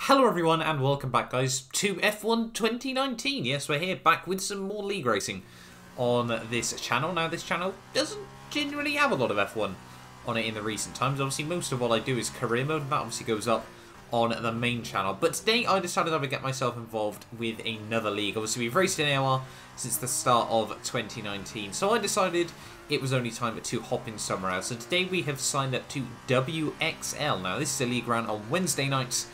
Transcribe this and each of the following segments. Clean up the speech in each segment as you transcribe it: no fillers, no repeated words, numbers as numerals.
Hello everyone and welcome back guys to F1 2019. Yes, we're here back with some more league racing on this channel. Now this channel doesn't generally have a lot of F1 on it in the recent times. Obviously most of what I do is career mode and that obviously goes up on the main channel. But today I decided I would get myself involved with another league. Obviously we've raced in AOR since the start of 2019. So I decided it was only time to hop in somewhere else. So today we have signed up to WXL. Now this is a league run on Wednesday nights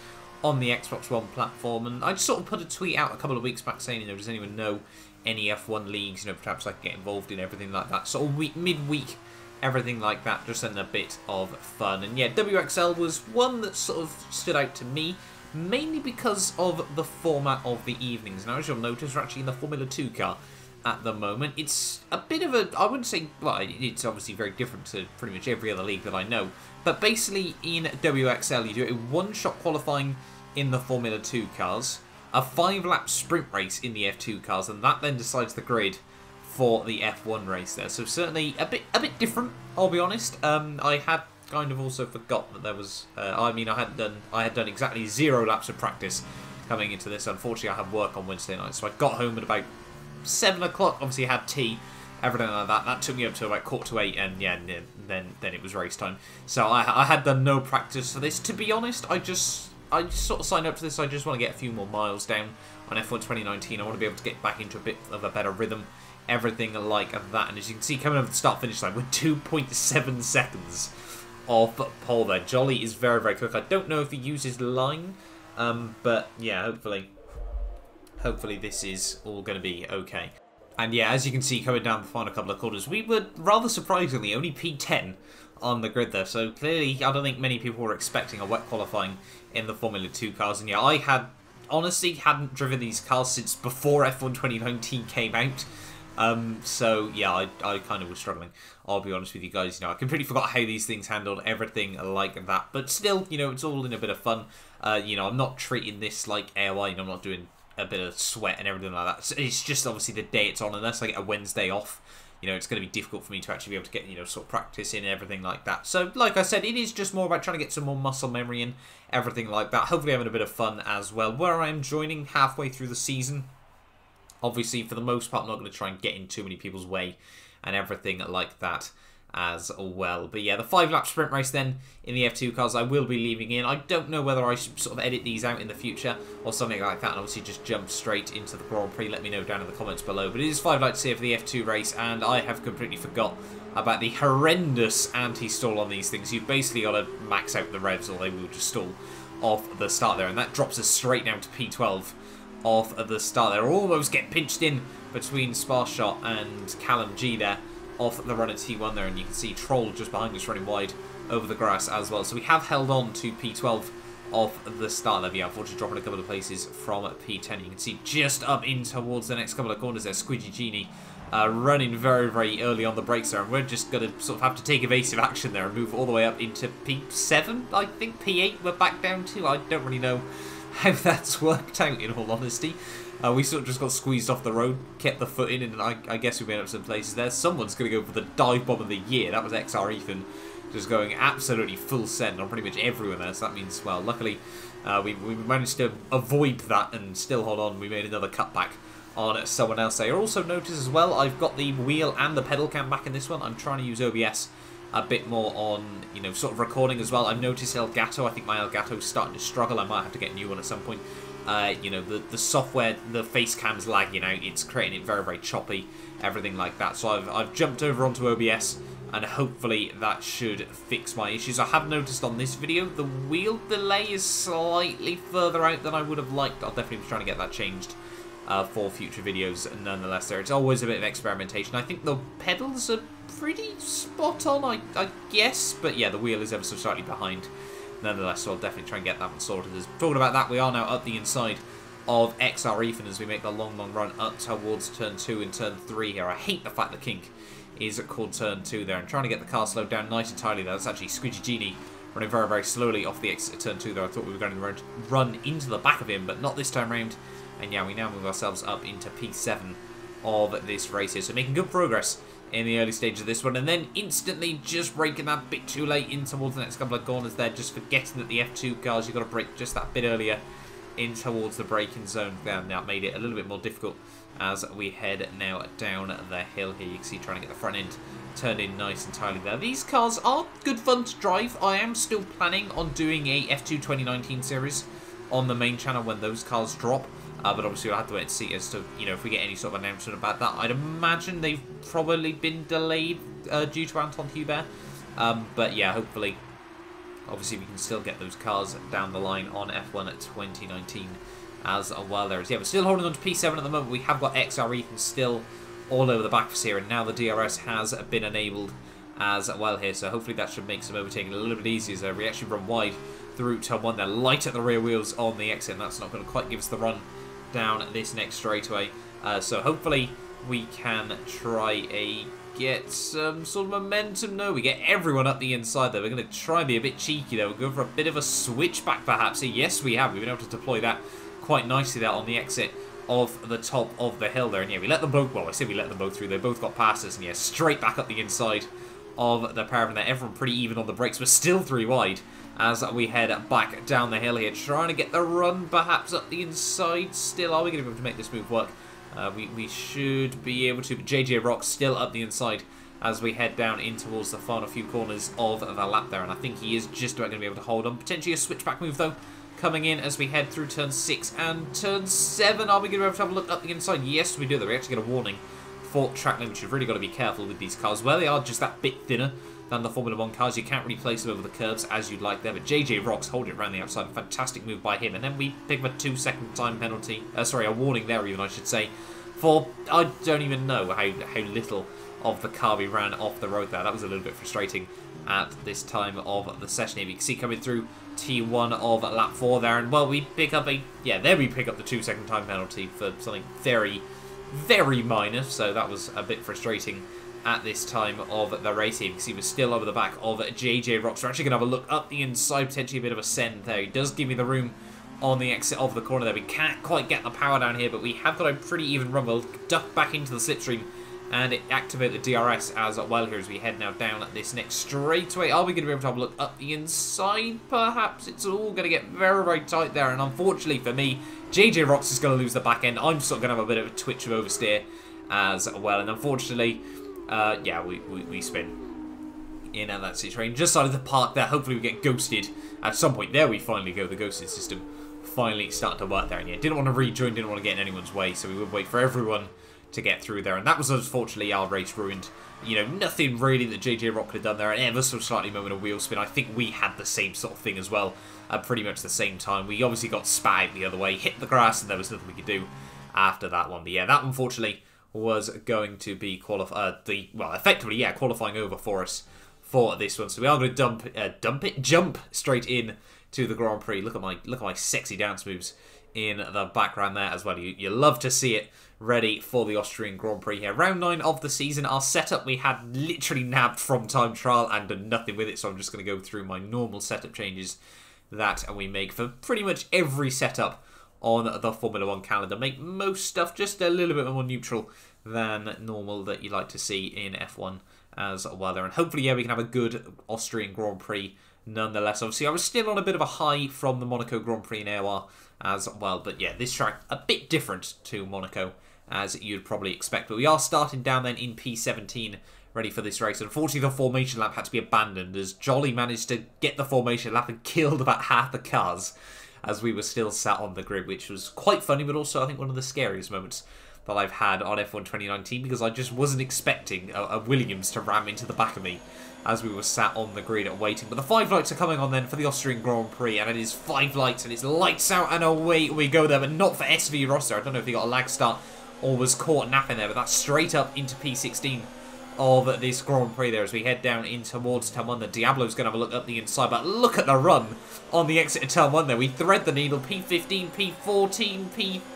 on the Xbox One platform, and I just sort of put a tweet out a couple of weeks back saying, does anyone know any F1 leagues, perhaps I can get involved in everything like that, sort of midweek, everything like that, just in a bit of fun. And yeah, WXL was one that sort of stood out to me, mainly because of the format of the evenings. Now, as you'll notice, we're actually in the Formula 2 car at the moment. It's a bit of a, I wouldn't say, well, it's obviously very different to pretty much every other league that I know, but basically in WXL, you do a one-shot qualifying in the Formula 2 cars, a 5-lap sprint race in the F2 cars, and that then decides the grid for the F1 race there. So certainly a bit different, I'll be honest. I had kind of also forgot that there was, I had done exactly 0 laps of practice coming into this. Unfortunately, I had work on Wednesday night, so I got home at about 7 o'clock. Obviously, I had tea, everything like that. That took me up to about 7:45, and yeah, then it was race time. So I had done no practice for this. To be honest, I just sort of signed up to this. I just want to get a few more miles down on F1 2019. I want to be able to get back into a bit of a better rhythm, everything like that. And as you can see, coming over the start-finish line, we're 2.7 seconds off pole there. Jolly is very, very quick. I don't know if he uses line, but yeah, hopefully this is all going to be okay. And yeah, as you can see, coming down the final couple of corners, we were rather surprisingly only P10 on the grid there. So clearly, I don't think many people were expecting a wet qualifying in the Formula 2 cars. And yeah, I honestly hadn't driven these cars since before F1 2019 came out. So yeah, I kind of was struggling, I'll be honest with you guys. I completely forgot how these things handled, everything like that. But still, it's all in a bit of fun. I'm not treating this like AOI, I'm not doing a bit of sweat and everything like that. So it's just obviously the day it's on, unless I get a Wednesday off, it's going to be difficult for me to actually be able to get, sort of practice in and everything like that. So, like I said, it is just more about trying to get some more muscle memory and everything like that. Hopefully having a bit of fun as well. Where I am joining halfway through the season, obviously, for the most part, I'm not going to try and get in too many people's way and everything like that as well. But yeah, the 5-lap sprint race then in the F2 cars I will be leaving in. I don't know whether I should sort of edit these out in the future or something like that, and obviously just jump straight into the Grand Prix. Let me know down in the comments below. But it is 5 laps here for the F2 race, and I have completely forgot about the horrendous anti-stall on these things. You've basically got to max out the revs or they will just stall off the start there, and that drops us straight down to P12 off at the start there. Almost get pinched in between Sparshot and Callum G there off the run at T1 there, and you can see Troll just behind us running wide over the grass as well. So we have held on to P12 off the start there. Yeah, unfortunately dropping a couple of places from P10. You can see just up in towards the next couple of corners there, Squidgy Genie running very, very early on the brakes there, and we're just going to sort of have to take evasive action there and move all the way up into P7, I think. P8 we're back down to. I don't really know how that's worked out, in all honesty. We sort of just got squeezed off the road, kept the foot in, and I guess we made up some places there. Someone's going to go for the dive bomb of the year. That was XR Ethan, just going absolutely full send on pretty much everyone there. So that means, well, luckily we managed to avoid that and still hold on. We made another cutback on someone else there. Also notice as well, I've got the wheel and the pedal cam back in this one. I'm trying to use OBS a bit more on, sort of recording as well. I've noticed Elgato. I think my Elgato's starting to struggle. I might have to get a new one at some point. The software, the face cam's lagging out. It's creating it very, very choppy, everything like that. So I've jumped over onto OBS, and hopefully that should fix my issues. I have noticed on this video, the wheel delay is slightly further out than I would have liked. I'll definitely be trying to get that changed for future videos nonetheless there. It's always a bit of experimentation. I think the pedals are pretty spot on, I guess, but yeah, the wheel is ever so slightly behind nonetheless, so I'll definitely try and get that one sorted. Talking about that, we are now up the inside of XR Ethan as we make the long run up towards turn 2 and turn 3 here. I hate the fact the kink is called turn 2 there, and trying to get the car slowed down nice and tightly there. That's actually Squidgy Genie running very, very slowly off the exit turn 2 there. I thought we were going to run into the back of him, but not this time round. And yeah, we now move ourselves up into P7 of this race here, so making good progress in the early stage of this one, and then instantly just braking that bit too late in towards the next couple of corners there, just forgetting that the F2 cars, you've got to brake just that bit earlier in towards the braking zone. Then that made it a little bit more difficult as we head now down the hill here. You can see trying to get the front end turned in nice and tidy there. These cars are good fun to drive. I am still planning on doing a F2 2019 series on the main channel when those cars drop. But obviously we'll have to wait and see as to, you know, if we get any sort of announcement about that. I'd imagine they've probably been delayed due to Anton Hubert. But yeah, hopefully, obviously we can still get those cars down the line on F1 at 2019 as well. There is, yeah, we're still holding on to P7 at the moment. We have got XR Ethan still all over the back of us here, and now the DRS has been enabled as well here, so hopefully that should make some overtaking a little bit easier. So we actually run wide through turn 1 there, light at the rear wheels on the exit, and that's not going to quite give us the run down this next straightaway. So hopefully we can try get some sort of momentum. No, we get everyone up the inside though. We're going to try and be a bit cheeky though. We'll go for a bit of a switchback perhaps. Yes, we have. We've been able to deploy that quite nicely there on the exit of the top of the hill there. And yeah, we let them both, well, I say we let them both through. They both got past us, and yeah, straight back up the inside of the paravan there. Everyone pretty even on the brakes. We're still 3 wide as we head back down the hill here, trying to get the run perhaps up the inside. Still, are we going to be able to make this move work? We should be able to, but JJ Rock's still up the inside as we head down in towards the final few corners of the lap there, and I think he is just about going to be able to hold on. Potentially a switchback move though coming in as we head through turn 6 and turn 7. Are we going to be able to have a look up the inside? Yes, we do. We actually get a warning for track limits. You've really got to be careful with these cars. Where they are just that bit thinner than the Formula 1 cars, you can't really place them over the curbs as you'd like there, but JJ Rock's holding it around the outside. A fantastic move by him, and then we pick up a 2-second time penalty. Sorry, a warning there even, I should say, for, I don't even know how little of the car we ran off the road there. That was a little bit frustrating at this time of the session here. You can see coming through T1 of lap 4 there, and well, we pick up a, yeah, there we pick up the 2-second time penalty for something very, very minor, so that was a bit frustrating at this time of the race here. You can see we're still over the back of JJ Rocks. We're actually going to have a look up the inside, potentially a bit of a send there. He does give me the room on the exit of the corner there. We can't quite get the power down here, but we have got a pretty even run. We'll duck back into the slipstream and activate the DRS as well here as we head now down at this next straightaway. Are we going to be able to have a look up the inside? Perhaps. It's all going to get very, very tight there, and unfortunately for me, JJ Rocks is going to lose the back end. I'm sort of going to have a bit of a twitch of oversteer as well, and unfortunately, yeah, we spin in at that situation. Just started to park there. Hopefully we get ghosted at some point. There we finally go. The ghosted system finally started to work there. And yeah, didn't want to rejoin, didn't want to get in anyone's way, so we would wait for everyone to get through there. And that was unfortunately our race ruined. You know, nothing really that JJ Rock could have done there. An ever so slightly moment of wheel spin. I think we had the same sort of thing as well at pretty much the same time. We obviously got spagged the other way, hit the grass, and there was nothing we could do after that one. But yeah, that unfortunately was going to be effectively, yeah, qualifying over for us for this one. So we are going to jump straight in to the Grand Prix. Look at my sexy dance moves in the background there as well. You love to see it. Ready for the Austrian Grand Prix here. Round 9 of the season. Our setup we had literally nabbed from time trial and done nothing with it. So I'm just going to go through my normal setup changes that we make for pretty much every setup on the Formula 1 calendar. Make most stuff just a little bit more neutral than normal that you like to see in F1 as well there. And hopefully, yeah, we can have a good Austrian Grand Prix nonetheless. Obviously, I was still on a bit of a high from the Monaco Grand Prix in AOR as well. But yeah, this track a bit different to Monaco as you'd probably expect. But we are starting down then in P17 ready for this race. Unfortunately, the formation lap had to be abandoned as Jolly managed to get the formation lap and killed about half the cars as we were still sat on the grid, which was quite funny, but also I think one of the scariest moments that I've had on F1 2019 because I just wasn't expecting a Williams to ram into the back of me as we were sat on the grid waiting. But the 5 lights are coming on then for the Austrian Grand Prix, and it is 5 lights and it's lights out and away we go there, but not for SV Rosser. I don't know if he got a lag start or was caught napping there, but that's straight up into P16 of this Grand Prix there as we head down in towards turn 1. The Diablo's going to have a look up the inside, but look at the run on the exit of turn 1 there. We thread the needle, P15, P14,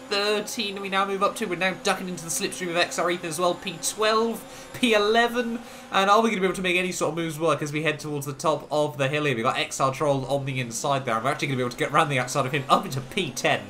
P13, and we now move up to, we're now ducking into the slipstream of XR Ethan as well, P12, P11, and are we going to be able to make any sort of moves work as we head towards the top of the hill here? We've got XR Troll on the inside there, and we're actually going to be able to get around the outside of him up into P10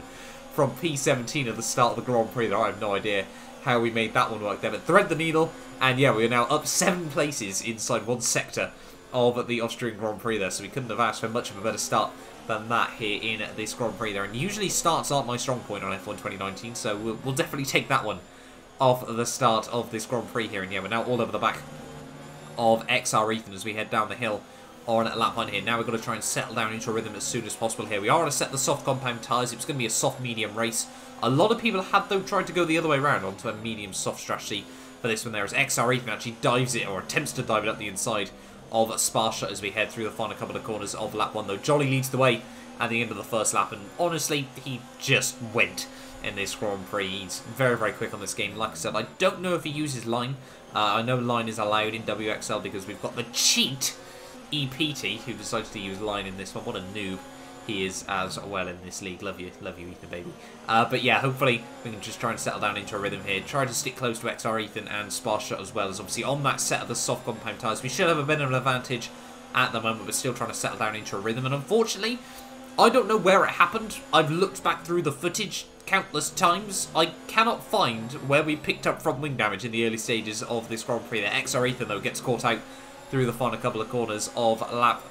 from P17 at the start of the Grand Prix there. I have no idea how we made that one work there, but thread the needle, and yeah, we are now up 7 places inside one sector of the Austrian Grand Prix there, so we couldn't have asked for much of a better start than that here in this Grand Prix there. And usually starts aren't my strong point on F1 2019, so we'll definitely take that one off the start of this Grand Prix here. And yeah, we're now all over the back of XR Ethan as we head down the hill on lap 1 here. Now we've got to try and settle down into a rhythm as soon as possible here. We are going to set the soft compound tyres. It was going to be a soft-medium race. A lot of people had, though, tried to go the other way around onto a medium-soft strategy for this one there, as XR Ethan actually dives it, or attempts to dive it up the inside of Sparsha as we head through the final couple of corners of lap 1, though Jolly leads the way at the end of the first lap, and honestly, he just went in this Grand Prix. He's very, very quick on this game. Like I said, I don't know if he uses line. I know line is allowed in WXL because we've got the cheat EPT who decided to use line in this one. What a noob he is as well in this league. Love you Ethan, baby. But yeah, hopefully we can just try and settle down into a rhythm here. Try to stick close to XR Ethan and Sparshot as well, as obviously on that set of the soft compound tyres. We should have a bit of an advantage at the moment. We're still trying to settle down into a rhythm, and unfortunately, I don't know where it happened. I've looked back through the footage countless times. I cannot find where we picked up front wing damage in the early stages of this Grand Prix there. XR Ethan, though, gets caught out through the final couple of corners of lap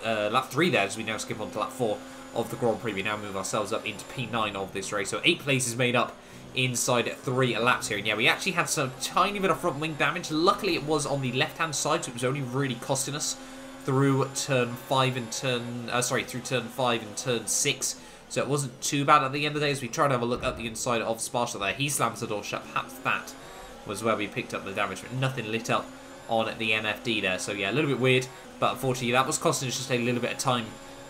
3 there, as we now skip on to lap 4 of the Grand Prix. We now move ourselves up into P9 of this race. So 8 places made up inside 3 laps here. And yeah, we actually had some tiny bit of front wing damage. Luckily, it was on the left-hand side, so it was only really costing us through turn 5 and through turn 5 and turn 6. So it wasn't too bad at the end of the day as we try to have a look at the inside of Sparsha there. He slams the door shut. Perhaps that was where we picked up the damage, but nothing lit up on the NFD there. So yeah, a little bit weird, but unfortunately that was costing us just a little bit of time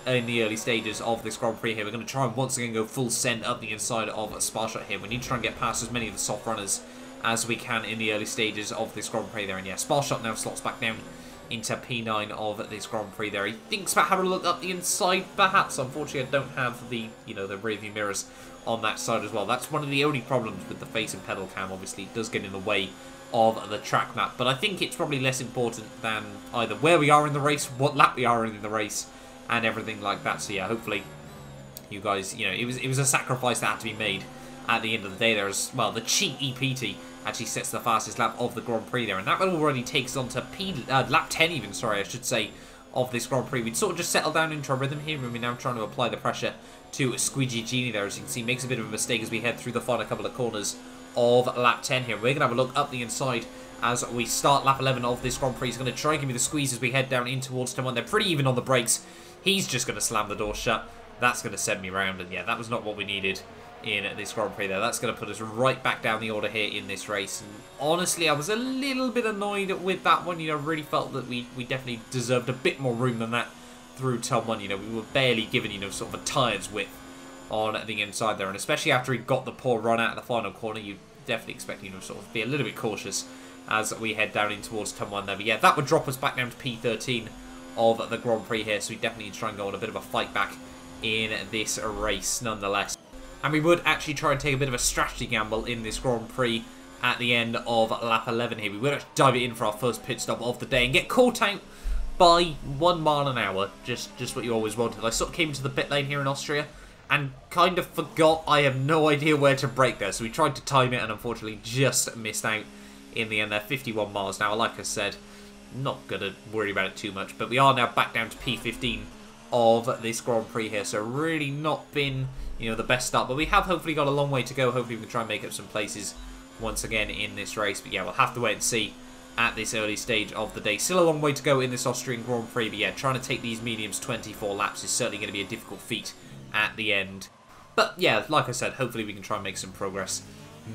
in the early stages of this Grand Prix here. We're going to try and once again go full send up the inside of Sparsha here. We need to try and get past as many of the soft runners as we can in the early stages of this Grand Prix there. And yeah, Sparsha now slots back down into P9 of this Grand Prix there. He thinks about having a look up the inside, perhaps. Unfortunately, I don't have the, the rear view mirrors on that side as well. That's one of the only problems with the face and pedal cam. Obviously, it does get in the way of the track map, but I think it's probably less important than either where we are in the race, what lap we are in the race, and everything like that. So yeah, hopefully you guys, it was a sacrifice that had to be made at the end of the day there as well. The cheat EPT actually sets the fastest lap of the Grand Prix there, and that will already takes on to lap 10 even, sorry, I should say, of this Grand Prix. We'd sort of just settle down into a rhythm here, and we're now trying to apply the pressure to Squidgy Genie there. As you can see, makes a bit of a mistake as we head through the final couple of corners of lap 10 here. We're going to have a look up the inside as we start lap 11 of this Grand Prix. He's going to try and give me the squeeze as we head down in towards turn 1. They're pretty even on the brakes. He's just going to slam the door shut. That's going to send me round, and yeah, that was not what we needed in this Grand Prix there. That's going to put us right back down the order here in this race. And honestly, I was a little bit annoyed with that one. Really felt that we definitely deserved a bit more room than that through turn 1. We were barely given, sort of a tire's width on the inside there. And especially after he got the poor run out of the final corner, you definitely expect, sort of be a little bit cautious as we head down in towards turn 1 there. But yeah, that would drop us back down to P13 of the Grand Prix here. So we definitely need to try and go on a bit of a fight back in this race nonetheless. And we would actually try and take a bit of a strategy gamble in this Grand Prix at the end of lap 11 here. We would actually dive it in for our first pit stop of the day and get caught out by 1 mile an hour. Just what you always wanted. I sort of came to the pit lane here in Austria and kind of forgot. I have no idea where to brake there. So we tried to time it and unfortunately just missed out in the end there. 51 miles an hour. Like I said, not going to worry about it too much. But we are now back down to P15 of this Grand Prix here. So really not been, the best start. But we have hopefully got a long way to go. Hopefully we can try and make up some places once again in this race. But yeah, we'll have to wait and see at this early stage of the day. Still a long way to go in this Austrian Grand Prix. But yeah, trying to take these mediums 24 laps is certainly going to be a difficult feat at the end. But yeah, like I said, hopefully we can try and make some progress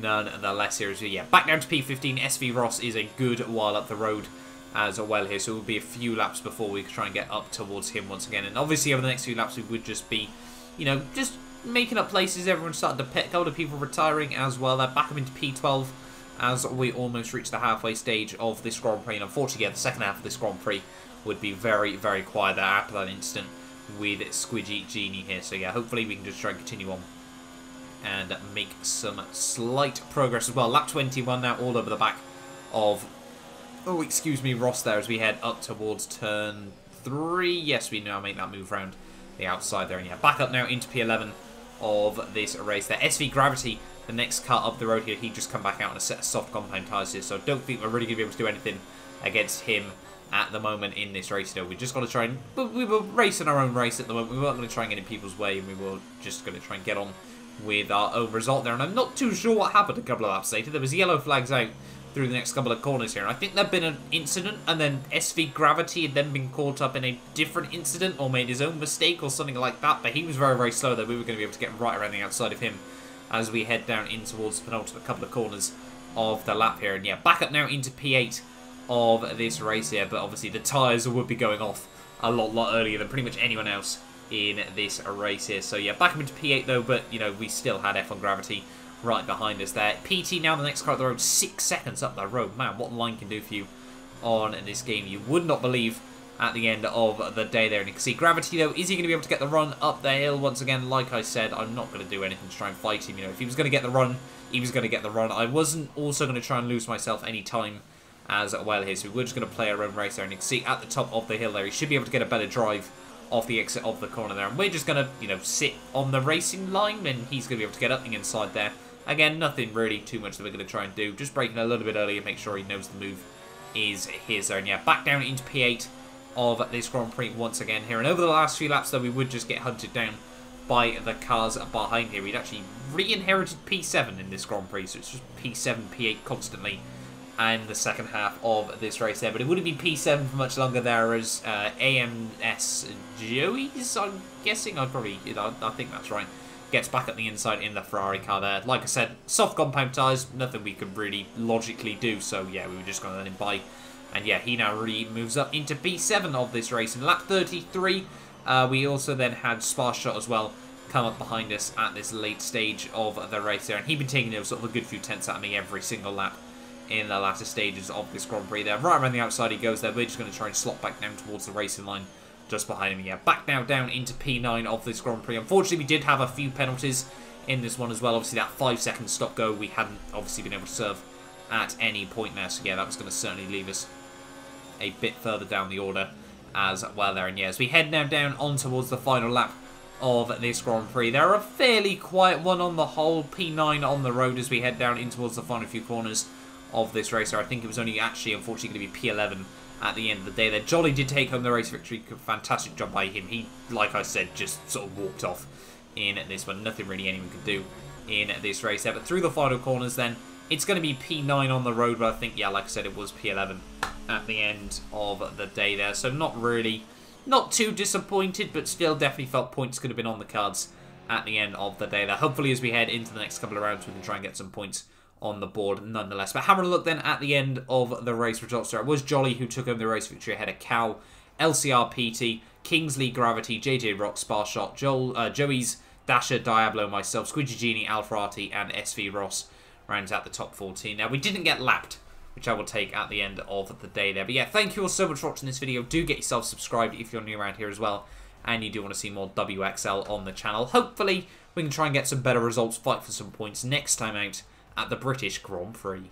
nonetheless here. So yeah, back down to P15. SV Ross is a good while up the road as well here. So it will be a few laps before we try and get up towards him once again. And obviously over the next few laps we would just be, just making up places. Everyone started to pick. Older people retiring as well. They're back up into P12 as we almost reach the halfway stage of this Grand Prix. And unfortunately, the second half of this Grand Prix would be very, very quiet there after that incident with Squidgy Genie here. So yeah, hopefully we can just try and continue on and make some slight progress as well. Lap 21 now, all over the back of, Ross there as we head up towards turn 3. Yes, we now make that move round the outside there. And yeah, back up now into P11 of this race there. SV Gravity, the next car up the road here, he just come back out on a set of soft compound tyres here, so I don't think we're really going to be able to do anything against him at the moment in this race. We just got to try and... We were racing our own race at the moment. We weren't going to try and get in people's way, and we were just going to try and get on with our own result there. And I'm not too sure what happened a couple of laps later. There was yellow flags out through the next couple of corners here. And I think there'd been an incident, and then SV Gravity had then been caught up in a different incident or made his own mistake or something like that. But he was very, very slow there. We were going to be able to get right around the outside of him as we head down in towards the penultimate couple of corners of the lap here. And yeah, back up now into P8 of this race here. But obviously the tyres would be going off a lot earlier than pretty much anyone else in this race here. So yeah, back up into P8 though, but you know, we still had F1 Gravity right behind us there. PT now the next car up the road, 6 seconds up the road. Man, what line can do for you on this game, you would not believe at the end of the day there. And you can see Gravity though, is he going to be able to get the run up the hill once again? Like I said, I'm not going to do anything to try and fight him. You know, if he was going to get the run, he was going to get the run. I wasn't also going to try and lose myself any time as well here. So we're just going to play our own race there. And you can see at the top of the hill there, he should be able to get a better drive off the exit of the corner there. And we're just going to, you know, sit on the racing line, and he's going to be able to get up the inside there. Again, nothing really too much that we're going to try and do. Just braking a little bit earlier, make sure he knows the move is his. And yeah, back down into P8 of this Grand Prix once again here. And over the last few laps, though, we would just get hunted down by the cars behind here. We'd actually re-inherited P7 in this Grand Prix, so it's just P7, P8 constantly and the second half of this race there. But it wouldn't be P7 for much longer there as AMS Joey's, I'm guessing. I think that's right. Gets back up the inside in the Ferrari car there. Like I said, soft compound tyres, nothing we could really logically do. So yeah, we were just going to let him by. And yeah, he now really moves up into P7 of this race. In lap 33, we also then had Sparshot as well come up behind us at this late stage of the race there. And he'd been taking, you know, sort of a good few tenths out of me every single lap in the latter stages of this Grand Prix there. Right around the outside he goes there. We're just going to try and slot back down towards the racing line just behind him. Yeah, back now down into P9 of this Grand Prix. Unfortunately, we did have a few penalties in this one as well. Obviously, that 5-second stop go we hadn't obviously been able to serve at any point there. So yeah, that was going to certainly leave us a bit further down the order as well there. And yeah, as we head now down on towards the final lap of this Grand Prix, they're a fairly quiet one on the whole. P9 on the road as we head down in towards the final few corners of this race. I think it was only actually, unfortunately, going to be P11 at the end of the day there. Jolly did take home the race victory. Fantastic job by him. He, like I said, just sort of walked off in this one. Nothing really anyone could do in this race there. But through the final corners then, it's going to be P9 on the road. But I think, yeah, like I said, it was P11 at the end of the day there. So not too disappointed, but still definitely felt points could have been on the cards at the end of the day there. Hopefully as we head into the next couple of rounds, we can try and get some points on the board nonetheless. But having a look then at the end of the race results there, it was Jolly who took home the race victory ahead of Cal, LCR PT, Kingsley Gravity, JJ Rock, Sparshot, Joey's, Dasher, Diablo, myself, Squidgy Genie, Alfarati, and SV Ross rounds out the top 14. Now, we didn't get lapped, which I will take at the end of the day there. But yeah, thank you all so much for watching this video. Do get yourself subscribed if you're new around here as well, and you do want to see more WXL on the channel. Hopefully, we can try and get some better results, fight for some points next time out at the British Grand Prix.